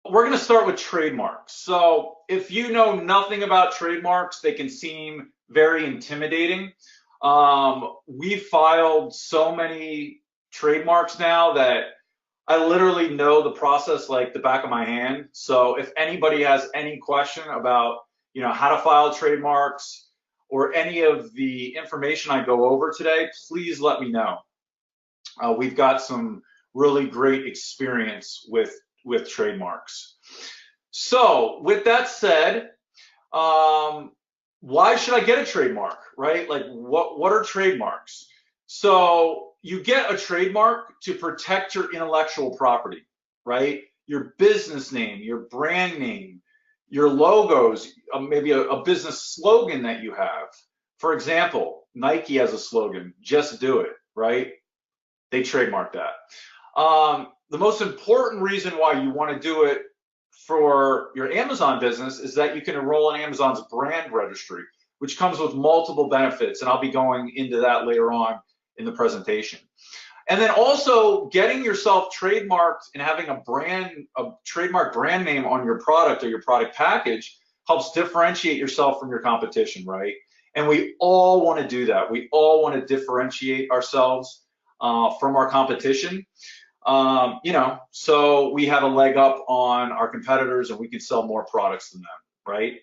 We're going to start with trademarks. So if you know nothing about trademarks, they can seem very intimidating. We've filed so many trademarks now that I literally know the process like the back of my hand. So if anybody has any question about, how to file trademarks or any of the information I go over today, please let me know. We've got some really great experience with trademarks. So with that said, why should I get a trademark, right? Like what are trademarks? So you get a trademark to protect your intellectual property, right? Your business name, your brand name, your logos, maybe a business slogan that you have. For example, Nike has a slogan, just do it, right? They trademark that. The most important reason why you want to do it for your Amazon business is that you can enroll in Amazon's brand registry, which comes with multiple benefits, and I'll be going into that later on in the presentation. And then also getting yourself trademarked and having a trademark brand name on your product or your product package helps differentiate yourself from your competition, right? And we all want to do that. We all want to differentiate ourselves from our competition. So we have a leg up on our competitors and we can sell more products than them, right?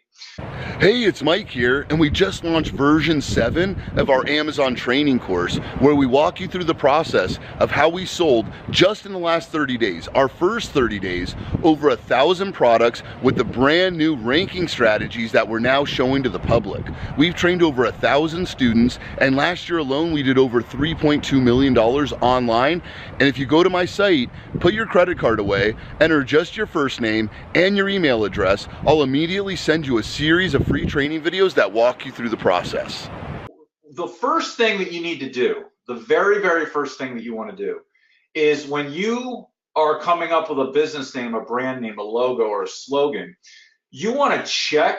Hey, it's Mike here, and we just launched version 7 of our Amazon training course, where we walk you through the process of how we sold just in the last 30 days, our first 30 days, over 1,000 products with the brand new ranking strategies that we're now showing to the public. We've trained over 1,000 students, and last year alone we did over $3.2 million online. And if you go to my site, put your credit card away, enter just your first name and your email address, I'll immediately send you a series of free training videos that walk you through the process. The first thing that you need to do, the very, very first thing that you want to do is when you are coming up with a business name, a brand name, a logo, or a slogan, you want to check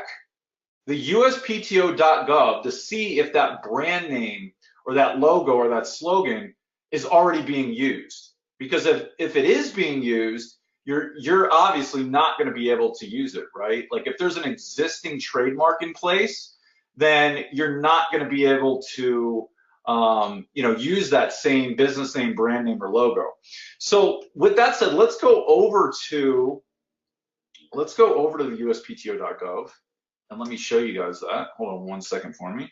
the USPTO.gov to see if that brand name or that logo or that slogan is already being used. Because if it is being used, you're obviously not going to be able to use it, right? Like if there's an existing trademark in place, then you're not going to be able to, use that same business name, brand name, or logo. So with that said, let's go over to the USPTO.gov, and let me show you guys that. Hold on one second for me.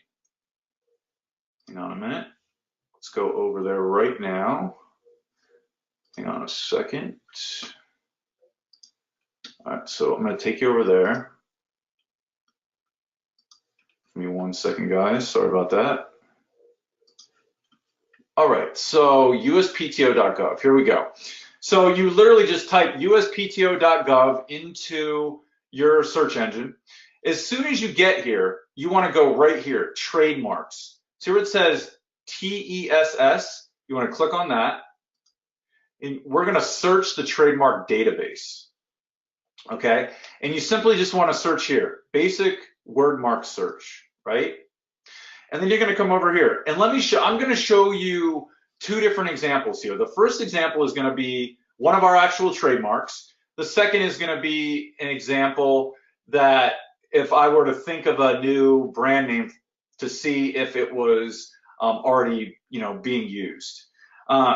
Hang on a minute. Let's go over there right now. Hang on a second. All right, so I'm going to take you over there. Give me 1 second, guys. Sorry about that. All right, so USPTO.gov. Here we go. So you literally just type USPTO.gov into your search engine. As soon as you get here, you want to go right here, trademarks. See where it says TESS? You want to click on that. And we're going to search the trademark database. Okay, and you simply just want to search here, basic word mark search, right? And then you're going to come over here and I'm going to show you two different examples here. The first example is going to be one of our actual trademarks. The second is going to be an example that if I were to think of a new brand name to see if it was already, being used.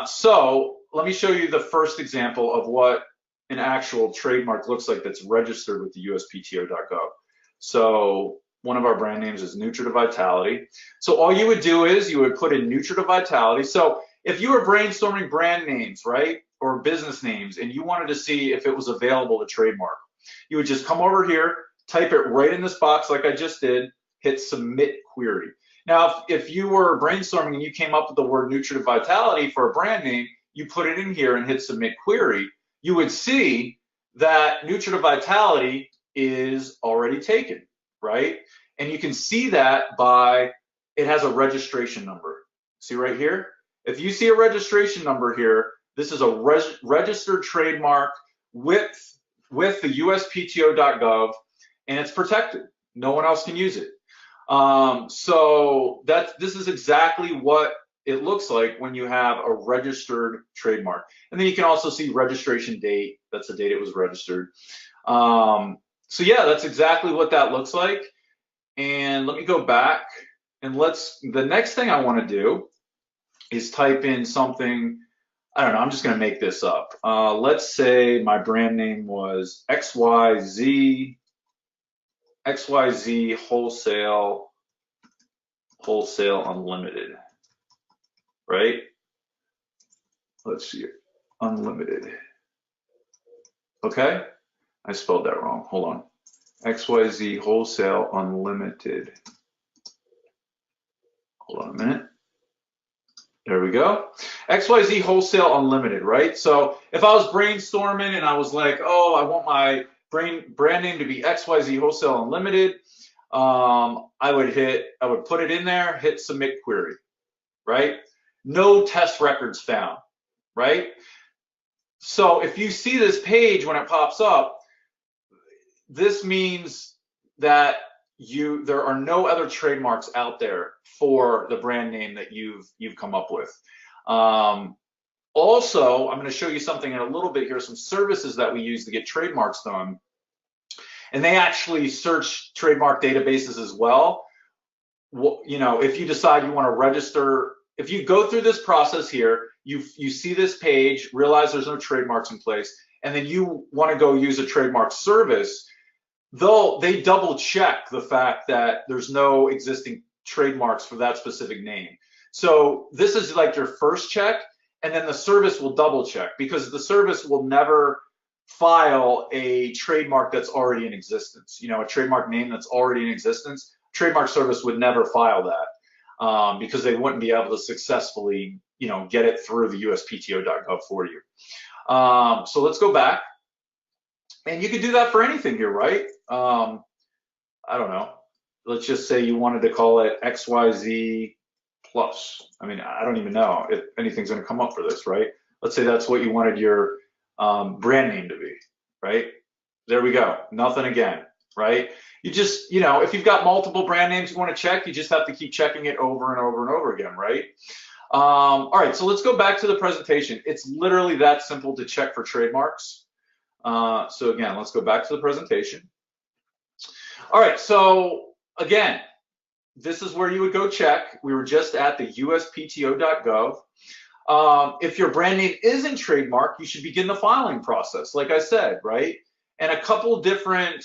So let me show you the first example of what an actual trademark looks like that's registered with the USPTO.gov. So one of our brand names is NutriVitality. So all you would do is you would put in NutriVitality. So if you were brainstorming brand names, right, or business names, and you wanted to see if it was available to trademark, you would just come over here, type it right in this box like I just did, hit submit query. Now, if you were brainstorming and you came up with the word NutriVitality for a brand name, you put it in here and hit submit query, you would see that NutriVitality is already taken, right? And you can see that by, it has a registration number. See right here? If you see a registration number here, this is a registered trademark with the USPTO.gov, and it's protected. No one else can use it. So this is exactly what it looks like when you have a registered trademark. And then you can also see registration date. That's the date it was registered. So yeah, that's exactly what that looks like. And let me go back and the next thing I want to do is type in something. I don't know, I'm just going to make this up. Let's say my brand name was XYZ Wholesale Unlimited, right? Let's see, Unlimited. Okay, I spelled that wrong. Hold on. XYZ Wholesale Unlimited. Hold on a minute. There we go. XYZ Wholesale Unlimited, right? So if I was brainstorming and I was like, oh, I want my brand name to be XYZ Wholesale Unlimited, I would put it in there, hit submit query, right? No test records found, right? So if you see this page when it pops up, this means that there are no other trademarks out there for the brand name that you've come up with. Also, I'm going to show you something in a little bit here, some services that we use to get trademarks done. And they actually search trademark databases as well. You know, if you decide you want to register, if you go through this process here, you see this page, realize there's no trademarks in place, and then you want to go use a trademark service, they double check the fact that there's no existing trademarks for that specific name. So this is like your first check, and then the service will double check, because the service will never file a trademark that's already in existence. You know, a trademark name that's already in existence, trademark service would never file that, because they wouldn't be able to successfully, you know, get it through the USPTO.gov for you. So let's go back. And you could do that for anything here, right? I don't know. Let's just say you wanted to call it XYZ Plus. I mean, I don't even know if anything's going to come up for this, right? Let's say that's what you wanted your brand name to be, right? There we go. Nothing again, right? You just, you know, if you've got multiple brand names you want to check, you just have to keep checking it over and over and over again, right? All right, so let's go back to the presentation. It's literally that simple to check for trademarks. So again, let's go back to the presentation. All right, so again, this is where you would go check. We were just at the USPTO.gov. If your brand name isn't trademarked, you should begin the filing process, like I said, right? And a couple different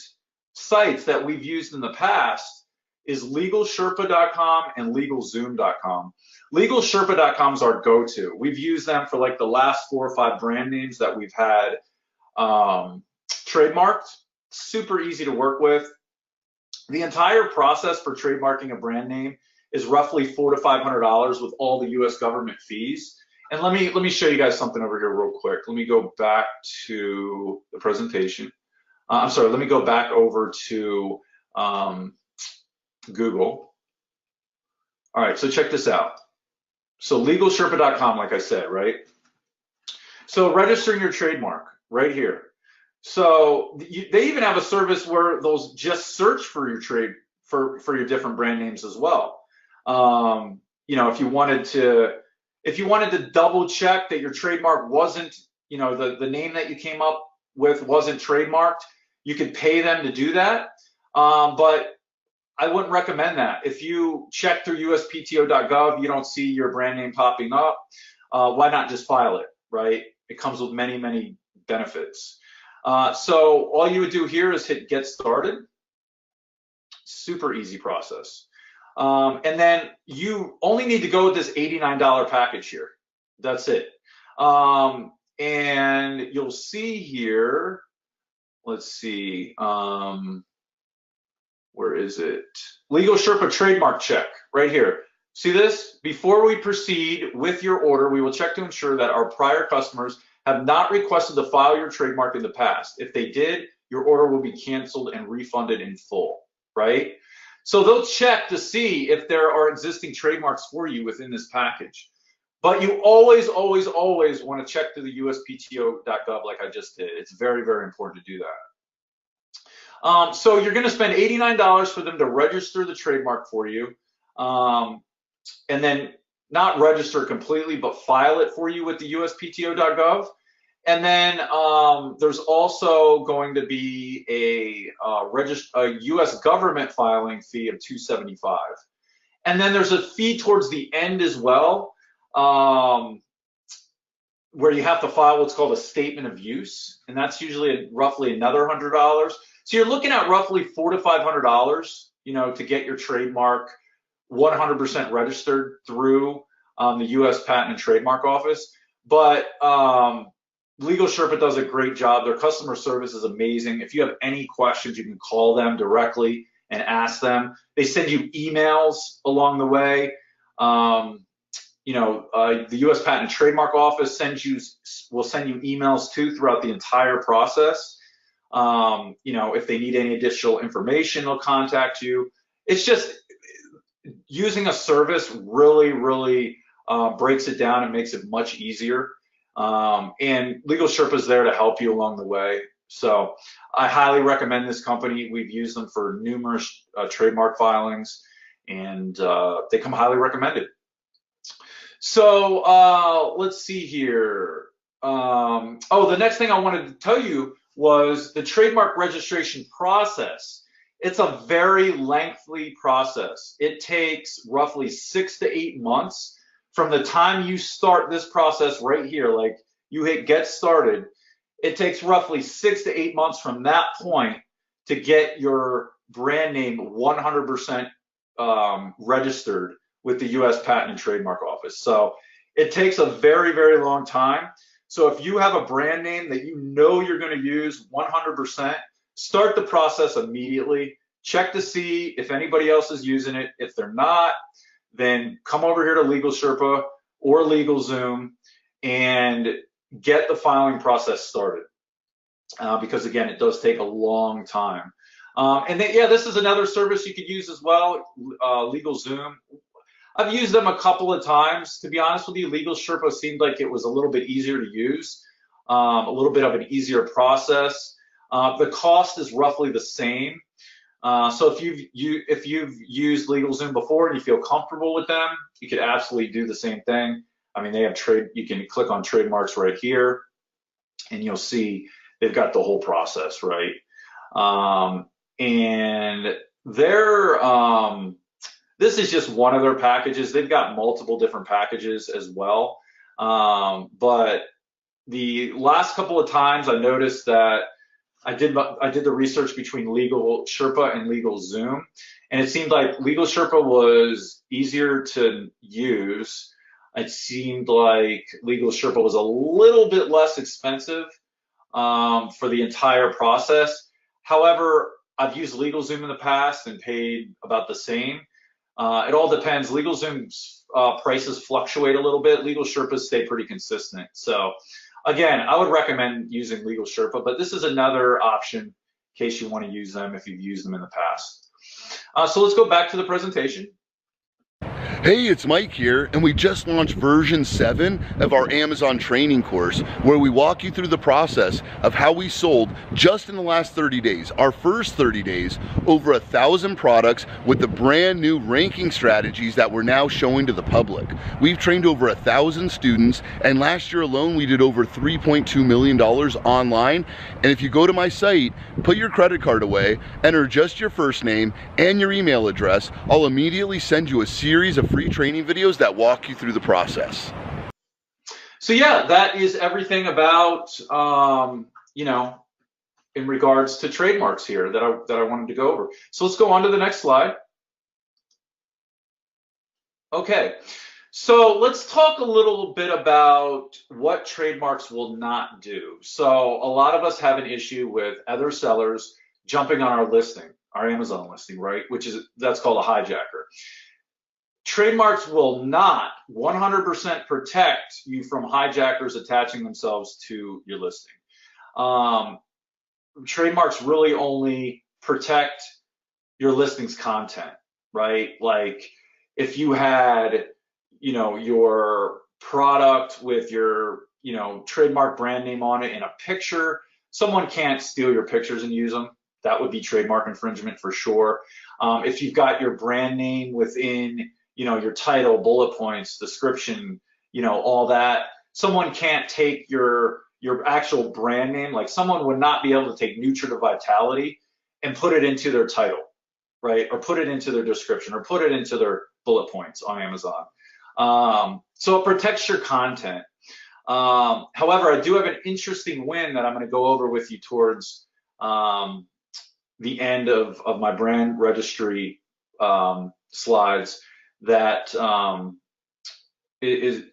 sites that we've used in the past is LegalSherpa.com and LegalZoom.com. LegalSherpa.com is our go-to. We've used them for like the last 4 or 5 brand names that we've had trademarked. Super easy to work with. The entire process for trademarking a brand name is roughly $400 to $500 with all the U.S. government fees. And let me show you guys something over here real quick. Let me go back to the presentation. I'm sorry, let me go back over to Google. All right, so check this out. So LegalSherpa.com, like I said, right? So registering your trademark right here. So they even have a service where they'll just search for your for your different brand names as well. You know, if you wanted to double check that your trademark wasn't, you know, the name that you came up with wasn't trademarked, you could pay them to do that. But I wouldn't recommend that. If you check through USPTO.gov, you don't see your brand name popping up, why not just file it, right? It comes with many, many benefits. So all you would do here is hit get started. Super easy process. And then you only need to go with this $89 package here. That's it. And you'll see here, let's see, where is it? Legal Sherpa trademark check right here. See this? Before we proceed with your order, we will check to ensure that our prior customers have not requested to file your trademark in the past. If they did, your order will be canceled and refunded in full, right? So they'll check to see if there are existing trademarks for you within this package. But you always, always, always want to check to the USPTO.gov like I just did. It's very, very important to do that. So you're going to spend $89 for them to register the trademark for you. And then not register completely, but file it for you with the uspto.gov. And then there's also going to be a U.S. government filing fee of $275. And then there's a fee towards the end as well, where you have to file what's called a statement of use, and that's usually roughly another $100. So you're looking at roughly $400 to $500, to get your trademark 100% registered through the U.S. Patent and Trademark Office. But Legal Sherpa does a great job. Their customer service is amazing. If you have any questions, you can call them directly and ask them. They send you emails along the way. The U.S. Patent and Trademark Office will send you emails too throughout the entire process. If they need any additional information, they'll contact you. It's just using a service really, really breaks it down and makes it much easier. And Legal Sherpa is there to help you along the way. So I highly recommend this company. We've used them for numerous trademark filings, and they come highly recommended. So let's see here. The next thing I wanted to tell you was the trademark registration process. It's a very lengthy process. It takes roughly 6 to 8 months from the time you start this process right here, like you hit get started. It takes roughly 6 to 8 months from that point to get your brand name 100% registered with the U.S. Patent and Trademark Office. So it takes a very, very long time. So if you have a brand name that you know you're going to use 100%, start the process immediately. Check to see if anybody else is using it. If they're not, then come over here to Legal Sherpa or LegalZoom and get the filing process started. Because again, it does take a long time. And then, this is another service you could use as well, LegalZoom. I've used them a couple of times. To be honest with you, Legal Sherpa seemed like it was a little bit easier to use, a little bit of an easier process. The cost is roughly the same. So if you've used LegalZoom before and you feel comfortable with them, you could absolutely do the same thing. I mean, they have you can click on trademarks right here, and you'll see they've got the whole process, right? And this is just one of their packages. They've got multiple different packages as well. But the last couple of times I noticed that I did the research between Legal Sherpa and LegalZoom, and it seemed like Legal Sherpa was easier to use. It seemed like Legal Sherpa was a little bit less expensive for the entire process. However, I've used LegalZoom in the past and paid about the same. It all depends. LegalZoom's prices fluctuate a little bit. Legal Sherpas stay pretty consistent. So again, I would recommend using Legal Sherpa, but this is another option in case you want to use them if you've used them in the past. So let's go back to the presentation. Hey, it's Mike here, and we just launched version 7 of our Amazon training course, where we walk you through the process of how we sold just in the last 30 days, our first 30 days, over 1,000 products with the brand new ranking strategies that we're now showing to the public. We've trained over 1,000 students, and last year alone we did over $3.2 million online. And if you go to my site, put your credit card away, enter just your first name and your email address, I'll immediately send you a series of free training videos that walk you through the process. So yeah, that is everything about in regards to trademarks here that I wanted to go over. So let's go on to the next slide. Okay, so let's talk a little bit about what trademarks will not do. So a lot of us have an issue with other sellers jumping on our listing, our Amazon listing, right? That's called a hijacker. Trademarks will not 100% protect you from hijackers attaching themselves to your listing. Trademarks really only protect your listing's content, right? Like if you had, your product with your, trademark brand name on it in a picture, someone can't steal your pictures and use them. That would be trademark infringement for sure. If you've got your brand name within your title, bullet points, description, all that. Someone can't take your actual brand name. Like someone would not be able to take Nutritive Vitality and put it into their title, right? Or put it into their description or put it into their bullet points on Amazon. So it protects your content. However, I do have an interesting win that I'm going to go over with you towards the end of my brand registry slides that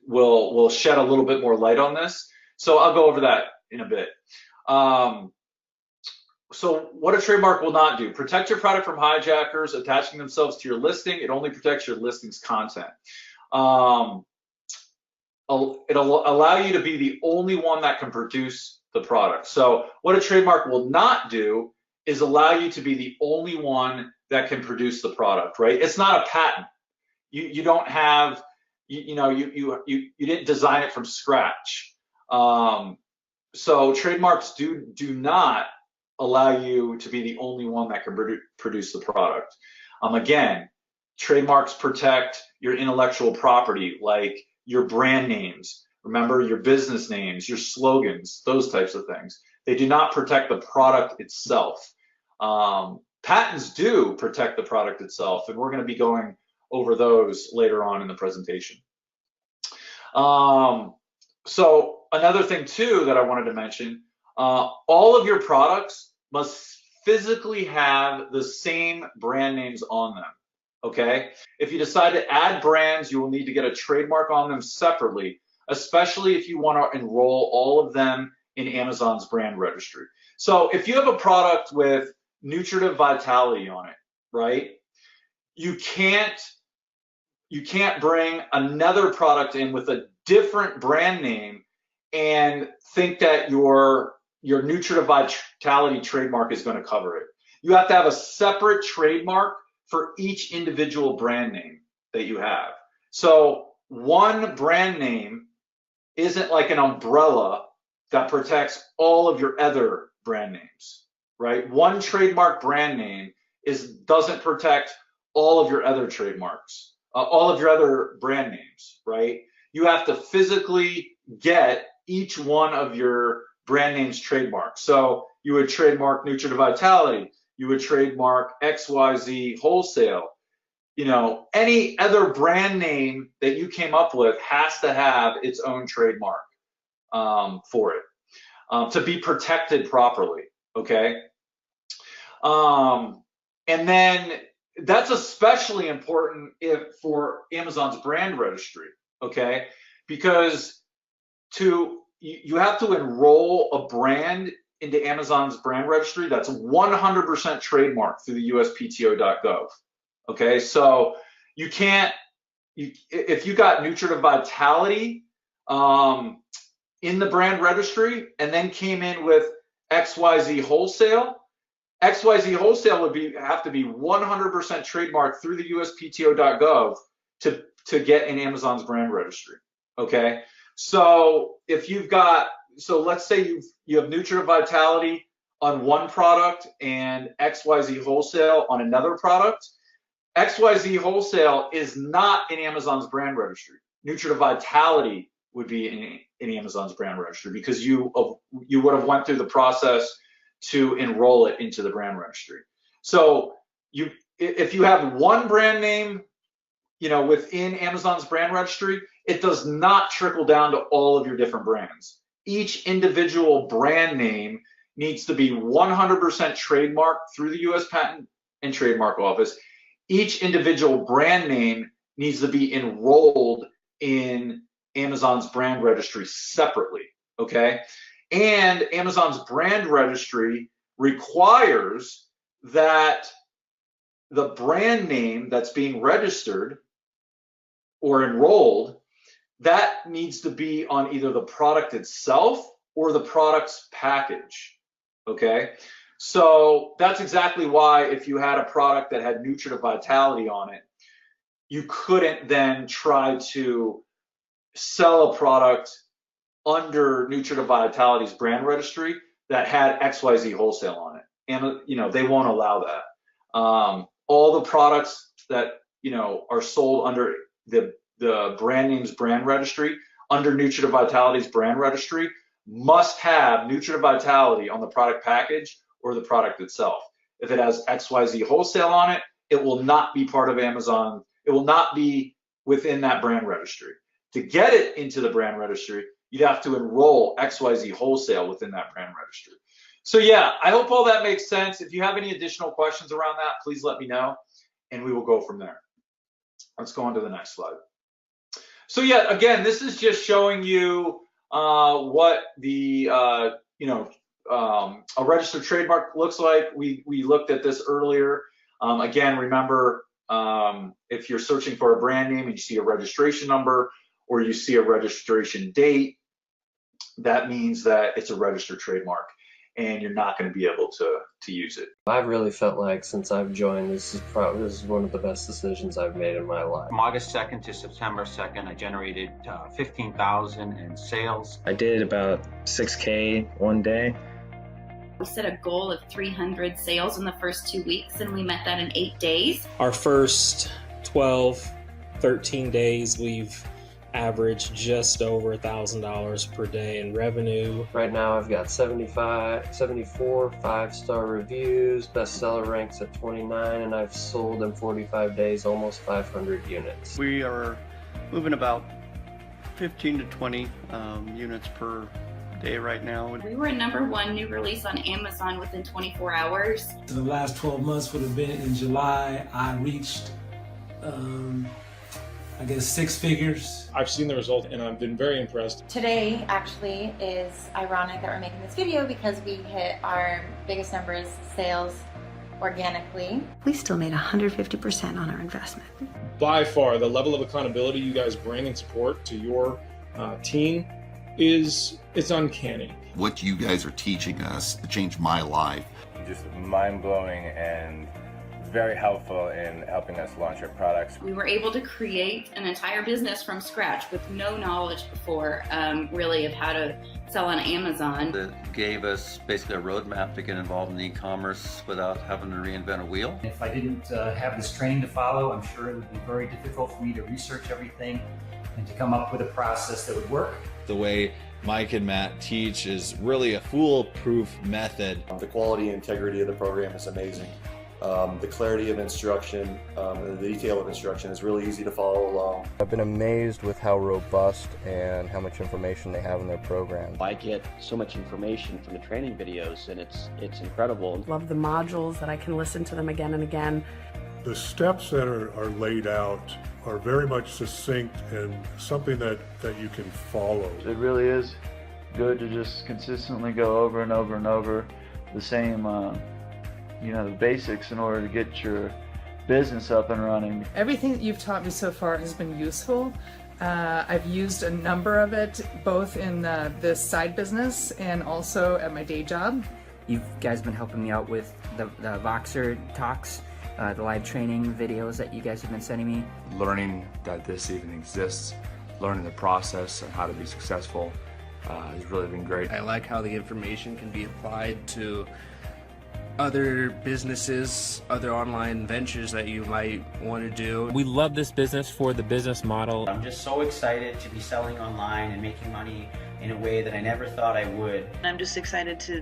will shed a little bit more light on this. So I'll go over that in a bit. So what a trademark will not do: protect your product from hijackers attaching themselves to your listing. It only protects your listing's content. It'll allow you to be the only one that can produce the product. So what a trademark will not do is allow you to be the only one that can produce the product, right? It's not a patent. You don't have, you didn't design it from scratch. So trademarks do not allow you to be the only one that can produce the product. Again, trademarks protect your intellectual property, like your brand names, remember, your business names, your slogans, those types of things. They do not protect the product itself. Patents do protect the product itself, and we're going to be going over those later on in the presentation. So another thing too that I wanted to mention, all of your products must physically have the same brand names on them, okay? If you decide to add brands, you will need to get a trademark on them separately, especially if you want to enroll all of them in Amazon's brand registry. So if you have a product with Nutritive Vitality on it, right? You can't bring another product in with a different brand name and think that your Nutritive Vitality trademark is going to cover it. You have to have a separate trademark for each individual brand name that you have. So one brand name isn't like an umbrella that protects all of your other brand names, right? One trademark brand name doesn't protect all of your other trademarks, all of your other brand names, right? You have to physically get each one of your brand names trademarked. So you would trademark Nutritive Vitality, you would trademark XYZ Wholesale. Any other brand name that you came up with has to have its own trademark for it to be protected properly, okay? And then that's especially important for Amazon's brand registry, okay? Because you have to enroll a brand into Amazon's brand registry that's 100% trademarked through the USPTO.gov, okay? So you can't, if you got Nutritive Vitality in the brand registry and then came in with XYZ Wholesale, XYZ Wholesale would have to be 100% trademarked through the USPTO.gov to get in Amazon's brand registry, okay? So if you've got, so let's say you have Nutritive Vitality on one product and XYZ Wholesale on another product. XYZ Wholesale is not in Amazon's brand registry. Nutritive Vitality would be in Amazon's brand registry because you would have went through the process to enroll it into the brand registry. So if you have one brand name, within Amazon's brand registry, it does not trickle down to all of your different brands. Each individual brand name needs to be 100% trademarked through the US Patent and Trademark Office. Each individual brand name needs to be enrolled in Amazon's brand registry separately, okay? And Amazon's brand registry requires that the brand name that's being registered or enrolled, that needs to be on either the product itself or the product's package, okay? So that's exactly why if you had a product that had Nutritive Vitality on it, you couldn't then try to sell a product under Nutritive Vitality's brand registry that had XYZ Wholesale on it. And they won't allow that. All the products that are sold under the brand name's brand registry, under Nutritive Vitality's brand registry, must have Nutritive Vitality on the product package or the product itself. If it has XYZ wholesale on it, it will not be part of Amazon. It will not be within that brand registry. To get it into the brand registry, you'd have to enroll XYZ wholesale within that brand registry. So yeah, I hope all that makes sense. If you have any additional questions around that, please let me know and we will go from there. Let's go on to the next slide. So yeah, again, this is just showing you what the a registered trademark looks like. We looked at this earlier. Again, remember, if you're searching for a brand name and you see a registration number or you see a registration date, that means that it's a registered trademark and you're not going to be able to use it. I've really felt like since I've joined, this is one of the best decisions I've made in my life. From August 2nd to September 2nd, I generated $15,000 in sales. I did about 6K one day. We set a goal of 300 sales in the first 2 weeks, and we met that in 8 days. Our first 12, 13 days, we've averaged just over $1,000 per day in revenue. Right now I've got 74 5-star reviews, bestseller ranks at 29, and I've sold in 45 days almost 500 units. We are moving about 15 to 20 units per day right now. We were #1 new release on Amazon within 24 hours. So the last 12 months would have been in July. I reached I guess 6 figures. I've seen the result and I've been very impressed. Today actually is ironic that we're making this video because we hit our biggest numbers sales organically. We still made 150% on our investment. By far, the level of accountability you guys bring and support to your team it's uncanny. What you guys are teaching us changed my life. Just mind-blowing and very helpful in helping us launch our products. We were able to create an entire business from scratch with no knowledge before, really, of how to sell on Amazon. It gave us basically a roadmap to get involved in e-commerce without having to reinvent a wheel. If I didn't have this training to follow, I'm sure it would be very difficult for me to research everything and to come up with a process that would work. The way Mike and Matt teach is really a foolproof method. The quality and integrity of the program is amazing. The clarity of instruction, and the detail of instruction is really easy to follow along. I've been amazed with how robust and how much information they have in their program. I get so much information from the training videos and it's incredible. Love the modules that I can listen to them again and again. The steps that are laid out are very much succinct and something that you can follow. It really is good to just consistently go over and over and over the same the basics in order to get your business up and running. Everything that you've taught me so far has been useful. I've used a number of it both in this side business and also at my day job. You guys been helping me out with the Voxer talks, the live training videos that you guys have been sending me. Learning that this even exists, learning the process and how to be successful has really been great. I like how the information can be applied to other businesses, other online ventures that you might want to do. We love this business for the business model. I'm just so excited to be selling online and making money in a way that I never thought I would. I'm just excited to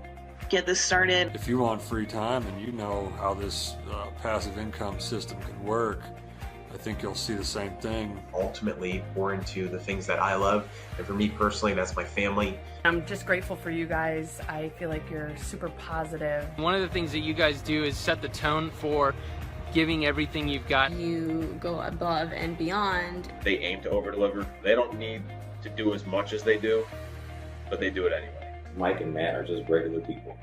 get this started. If you want free time and you know how this passive income system can work, I think you'll see the same thing. Ultimately pour into the things that I love, and for me personally, that's my family. I'm just grateful for you guys. I feel like you're super positive. One of the things that you guys do is set the tone for giving everything you've got. You go above and beyond. They aim to over-deliver. They don't need to do as much as they do, but they do it anyway. Mike and Matt are just regular people.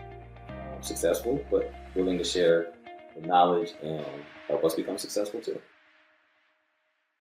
Successful, but willing to share the knowledge and help us become successful too.